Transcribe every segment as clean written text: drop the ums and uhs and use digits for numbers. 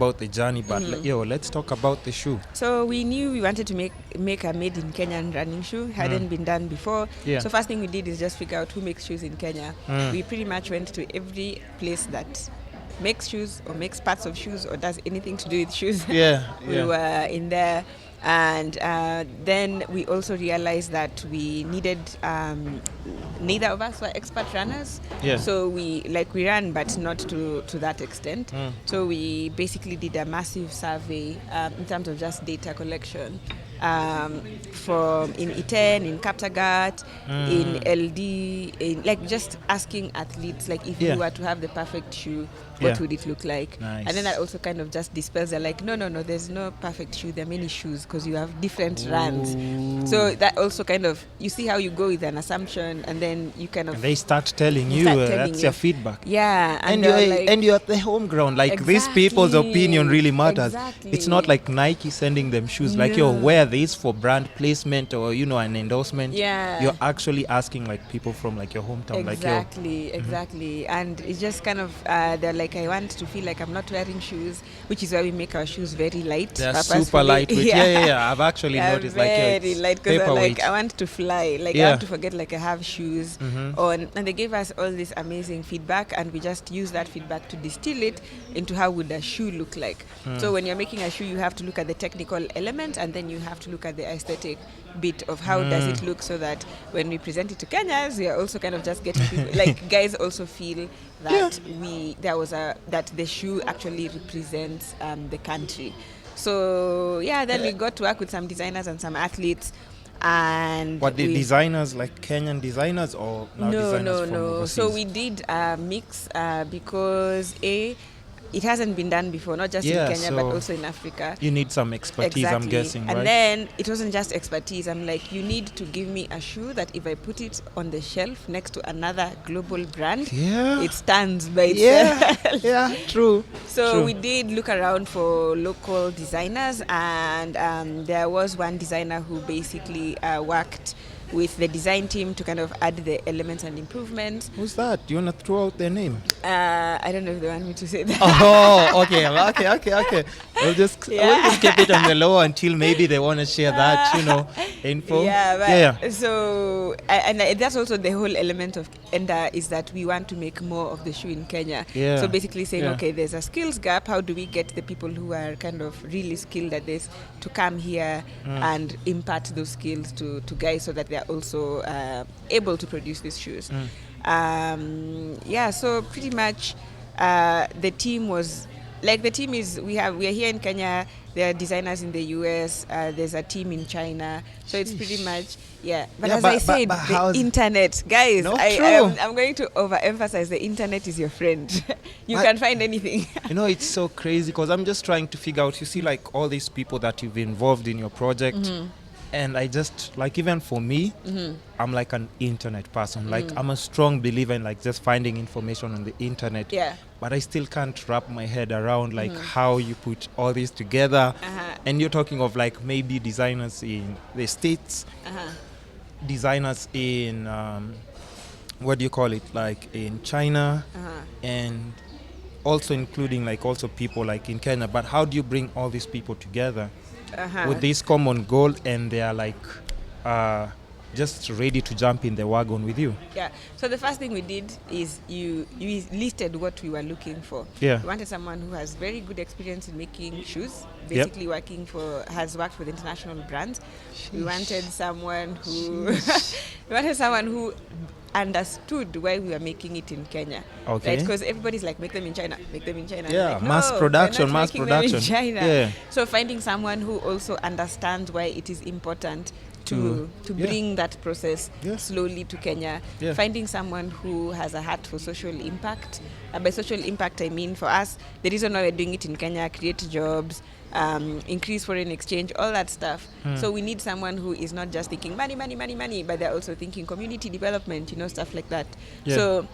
about the journey, but let's talk about the shoe. So we knew we wanted to make a made in Kenyan running shoe. Hadn't been done before. Yeah. So first thing we did is just figure out who makes shoes in Kenya. We pretty much went to every place that makes shoes or makes parts of shoes or does anything to do with shoes. We were in there. And then we also realized that we needed, neither of us were expert runners. So we ran, but not to that extent. So we basically did a massive survey in terms of just data collection from in Iten, in Kaptagat, in LD, in, just asking athletes, if you were to have the perfect shoe, what would it look like? Nice. And then that also kind of just dispels. They're like, no, there's no perfect shoe. There are many shoes because you have different runs. So that also kind of, you see how you go with an assumption and then you kind of... And they start telling you, that's your feedback. Yeah. And you're at the home ground. These people's opinion really matters. Exactly. It's not like Nike sending them shoes. Wear this for brand placement or, an endorsement. Yeah. You're actually asking people from your hometown. Exactly. And it's just kind of, they're like, I want to feel like I'm not wearing shoes, which is why we make our shoes very light. They're super lightweight. Yeah. I've actually noticed very light because I want to fly. I want to forget I have shoes on. And they gave us all this amazing feedback, and we just use that feedback to distill it into how would a shoe look like. So when you're making a shoe, you have to look at the technical element, and then you have to look at the aesthetic bit of how does it look, so that when we present it to Kenyans, we are also kind of just getting people, guys also feel that that the shoe actually represents the country. So then we got to work with some designers and some athletes. And what, the designers, Kenyan designers, or designers from overseas? So we did a mix because it hasn't been done before, not just in Kenya, but also in Africa. You need some expertise, exactly. I'm guessing, right? And then it wasn't just expertise. I'm like, you need to give me a shoe that if I put it on the shelf next to another global brand, it stands by itself. Yeah, true. So we did look around for local designers, and there was one designer who basically worked with the design team to kind of add the elements and improvements. Who's that? Do you want to throw out their name? I don't know if they want me to say that. Oh, okay. We'll just keep it on the low until maybe they want to share that, info. So, and that's also the whole element of Enda, is that we want to make more of the shoe in Kenya. So basically saying, okay, there's a skills gap. How do we get the people who are kind of really skilled at this to come here and impart those skills to guys so that they're also able to produce these shoes. So pretty much the team was we are here in Kenya. There are designers in the US. There's a team in China. So it's pretty much But as I said, the internet, guys. I'm going to overemphasize. The internet is your friend. You can find anything. It's so crazy because I'm just trying to figure out. You see, all these people that you've involved in your project. And I just, even for me, I'm an internet person. I'm a strong believer in just finding information on the internet. But I still can't wrap my head around how you put all this together. And you're talking of maybe designers in the States, designers in, what do you call it, in China, and also including also people in Kenya. But how do you bring all these people together? With this common goal, and they are just ready to jump in the wagon with you? So the first thing we did is you listed what we were looking for. We wanted someone who has very good experience in making shoes, basically has worked with international brands. We wanted someone who understood why we were making it in Kenya. Because everybody's make them in China. Mass production. In China. So finding someone who also understands why it is important to bring that process slowly to Kenya. Finding someone who has a heart for social impact. By social impact, I mean, for us, the reason why we're doing it in Kenya, create jobs, increase foreign exchange, all that stuff. So we need someone who is not just thinking money, but they're also thinking community development, stuff like that. So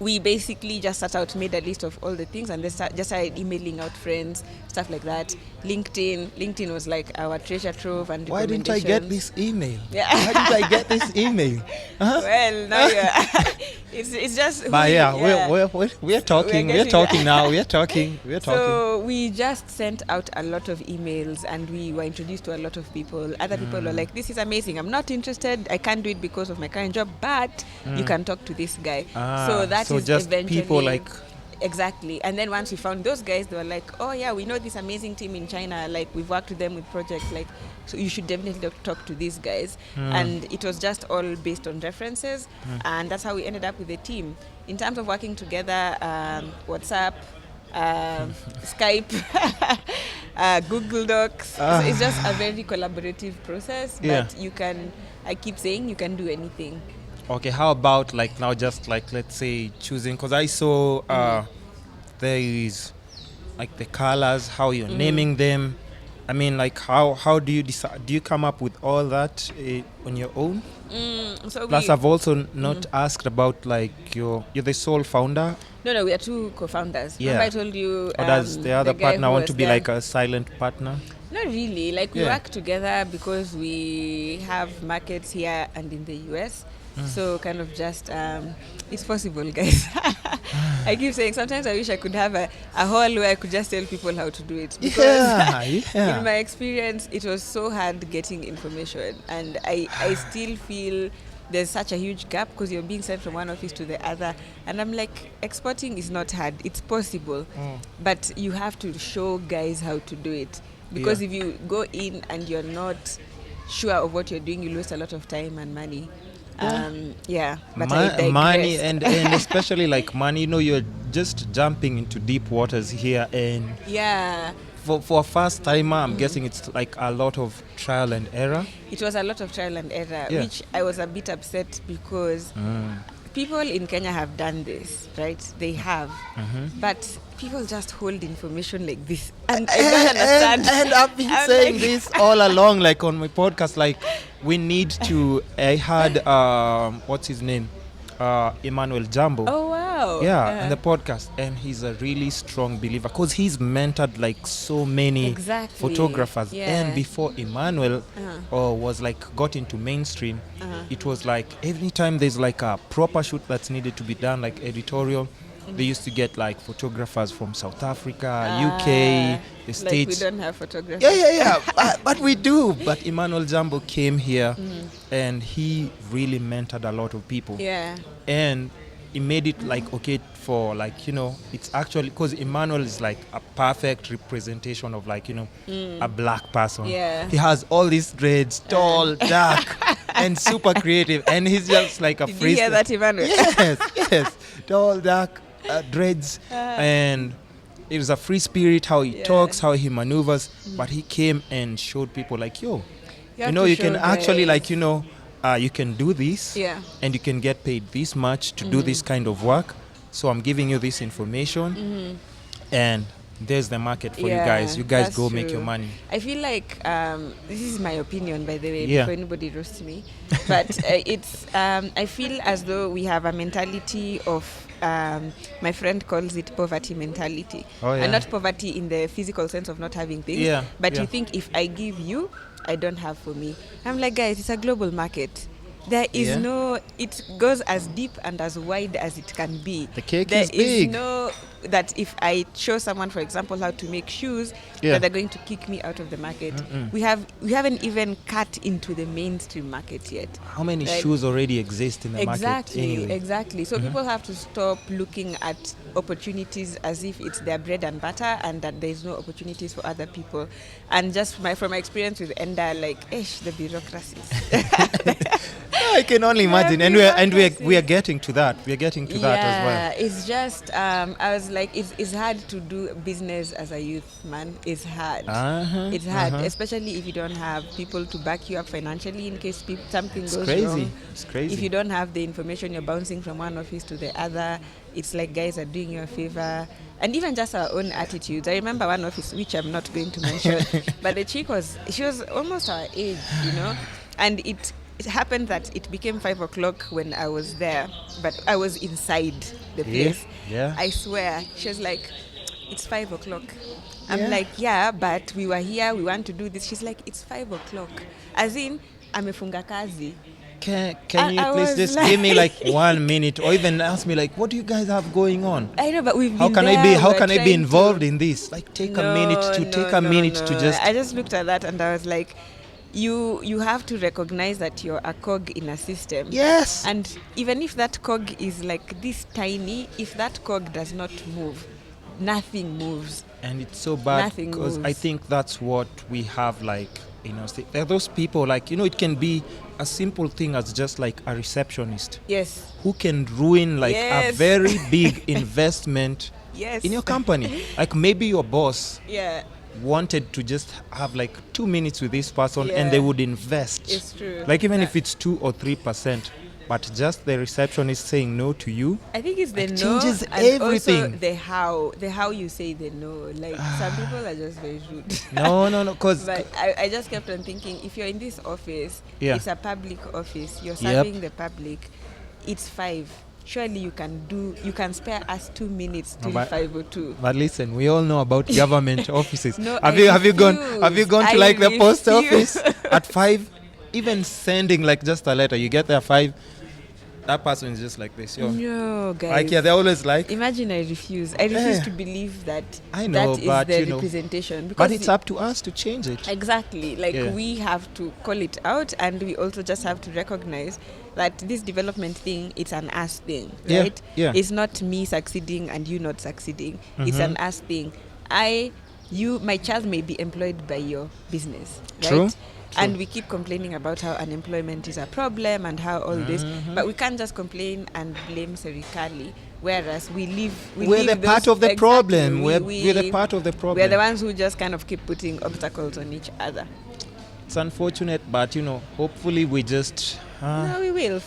we basically just sat out, made a list of all the things, and then just started emailing out friends, stuff like that. LinkedIn was like our treasure trove and why didn't I get this email? Yeah. Why did I get this email? Uh-huh. Well, now it's just. But we're talking. We're talking now. We're talking. So we just sent out a lot of emails, and we were introduced to a lot of people. Other people were like, "This is amazing. I'm not interested. I can't do it because of my current job, but you can talk to this guy." So that is just eventually people like. Exactly. And then once we found those guys, they were like, "Oh yeah, we know this amazing team in China. Like, we've worked with them with projects. Like, so you should definitely talk to these guys." And it was just all based on references, and that's how we ended up with the team. In terms of working together, WhatsApp, Skype, Google Docs. So it's just a very collaborative process. But I keep saying, you can do anything. Okay, how about like now just like let's say choosing, because I saw there is like the colors, how you're naming them. I mean, like how do you decide? Do you come up with all that on your own? Plus, I've also not asked about like you're the sole founder. No, we are two co-founders. Yeah. Remember I told you. Or does the other partner want to be like a silent partner? Not really. Like we work together because we have markets here and in the US. So kind of just, it's possible, guys. I keep saying sometimes I wish I could have a hall where I could just tell people how to do it. Because in my experience, it was so hard getting information. And I still feel there's such a huge gap because you're being sent from one office to the other. And I'm like, exporting is not hard. It's possible. But you have to show guys how to do it. Because if you go in and you're not sure of what you're doing, you lose a lot of time and money. But money and especially like money, you're just jumping into deep waters here, and for a first timer, I'm guessing it's like a lot of trial and error. It was a lot of trial and error, which I was a bit upset because people in Kenya have done this, right? They have, but people just hold information like this, and I don't understand. And I've been saying this all along, like on my podcast, like we need to. I had what's his name, Emmanuel Jambo. Oh wow! Yeah, on the podcast, and he's a really strong believer because he's mentored like so many photographers. And before Emmanuel was like got into mainstream, it was like every time there's like a proper shoot that's needed to be done, like editorial. They used to get like photographers from South Africa, UK, the States. We don't have photographers. Yeah. but we do. But Emmanuel Jambo came here and he really mentored a lot of people. Yeah. And he made it like okay for like, it's actually because Emmanuel is like a perfect representation of like, a black person. Yeah. He has all these dreads, tall, dark, and super creative. And he's just like a Did you hear that, Emmanuel? Yes. Tall, dark. Dreads, and it was a free spirit, how he talks, how he maneuvers, but he came and showed people like, you can actually like, you can do this and you can get paid this much to do this kind of work. So I'm giving you this information and there's the market for you guys. You guys go make your money. I feel like this is my opinion, by the way, before anybody roasts me. But I feel as though we have a mentality of my friend calls it poverty mentality. And not poverty in the physical sense of not having things, but you think if I give you, I don't have for me. I'm like, guys, it's a global market. There is it goes as deep and as wide as it can be. The cake is big. There is no, that if I show someone, for example, how to make shoes, that they're going to kick me out of the market. We haven't even cut into the mainstream market yet. How many shoes already exist in the market anyway? Exactly. So people have to stop looking at opportunities as if it's their bread and butter and that there's no opportunities for other people. And just from my experience with Enda, like, the bureaucracies. I can only imagine, and we are getting to that. We are getting to that as well. It's just I was like, it's hard to do business as a youth, man. It's hard. It's hard, especially if you don't have people to back you up financially in case something goes wrong. It's crazy. If you don't have the information, you're bouncing from one office to the other. It's like guys are doing you a favor. And even just our own attitudes. I remember one office, which I'm not going to mention, but the chick she was almost our age, and it it happened that it became 5 o'clock when I was there, but I was inside the place. Yeah. I swear. She was like, it's 5 o'clock. I'm like, yeah, but we were here, we want to do this. She's like, it's 5 o'clock. As in, amefunga kazi. Can you I please was just like give me like 1 minute, or even ask me like, what do you guys have going on? I know, but we've How been can there, I be? How we're can I be trying involved to- in this? Like, take a No, minute to no, take a no, minute no. to just. I just looked at that and I was like, you have to recognize that you're a cog in a system. Yes. And even if that cog is like this tiny, if that cog does not move, nothing moves. And it's so bad Nothing because I moves. think that's what we have, like, there are those people, like, it can be a simple thing as just like a receptionist Yes. who can ruin like a Yes. very big investment Yes. in your company. Like, maybe your boss Yeah, wanted to just have like 2 minutes with this person Yeah. and they would invest. it's true. Like, even That- if it's 2 or 3%, but just the receptionist saying no to you. I think it's the It no changes and everything. also the how you say the no. Like some people are just very rude. No, because But I just kept on thinking, if you're in this office, Yeah. it's a public office, you're Yep. serving the public, it's 5. Surely you can spare us 2 minutes till But- 5:02. But listen, we all know about government offices. No, have I you gone refuse. to like the I post refuse. office at 5? Even sending like just a letter, you get there 5. That person is just like this, yo. No, guys. Like, yeah, they're always like. Imagine I refuse. I refuse Yeah. to believe that I know, that is but, the you know, representation. Because But it's up to us to change it. Exactly. Like Yeah. we have to call it out, and we also just have to recognize that this development thing, it's an us thing, Yeah, right? yeah. It's not me succeeding and you not succeeding. It's an us thing. My child may be employed by your business, right? True. And we keep complaining about how unemployment is a problem and how all this, but we can't just complain and blame Serikali. Whereas we're the part of the problem. We're the part of the problem. We're the ones who just kind of keep putting obstacles on each other. It's unfortunate, but hopefully we just. No, we will.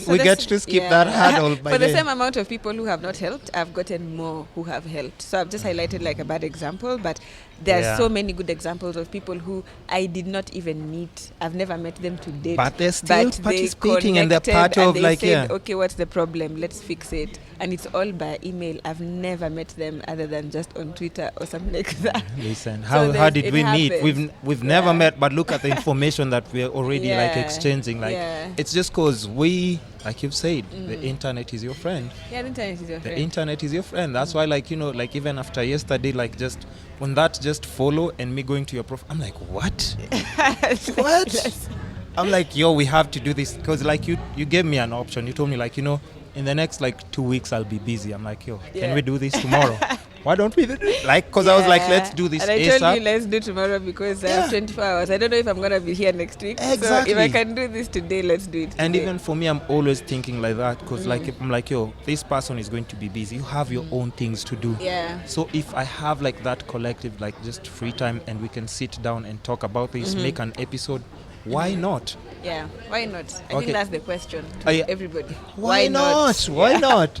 We get to skip that hurdle by For the then. same amount of people who have not helped, I've gotten more who have helped. So I've just highlighted like a bad example, but there's Yeah. so many good examples of people who I did not even meet. I've never met them to date. But they're still but participating and they're connected part and of they like, said, yeah. okay, what's the problem? Let's fix it. And it's all by email. I've never met them other than just on Twitter or something like that. Listen, So how did it we meet? happens. We've never Yeah. met, but look at the information that we're already like Yeah. exchanging. Like, Yeah. it's just because we, like you've said, the internet is your friend. Yeah, the internet is your The friend. internet is your friend. That's why, like, like even after yesterday, like just when that just follow and me going to your profile, I'm like, what? What? I'm like, yo, we have to do this because like you gave me an option. You told me like, in the next like 2 weeks I'll be busy. I'm like, yo, Yeah. can we do this tomorrow? Why don't we do it? Like, because I was like, let's do this And I told you ASAP. let's do tomorrow because I Yeah. have 24 hours. I don't know if I'm gonna be here next week. So Exactly. if I can do this today, let's do it. And today. even for me, I'm always thinking like that because like if I'm like, yo, this person is going to be busy. You have your own things to do. Yeah. So if I have like that collective, like just free time and we can sit down and talk about this, make an episode, why not? Yeah. Why not? I Okay. think that's the question to Oh, yeah. everybody. Why not? Why not?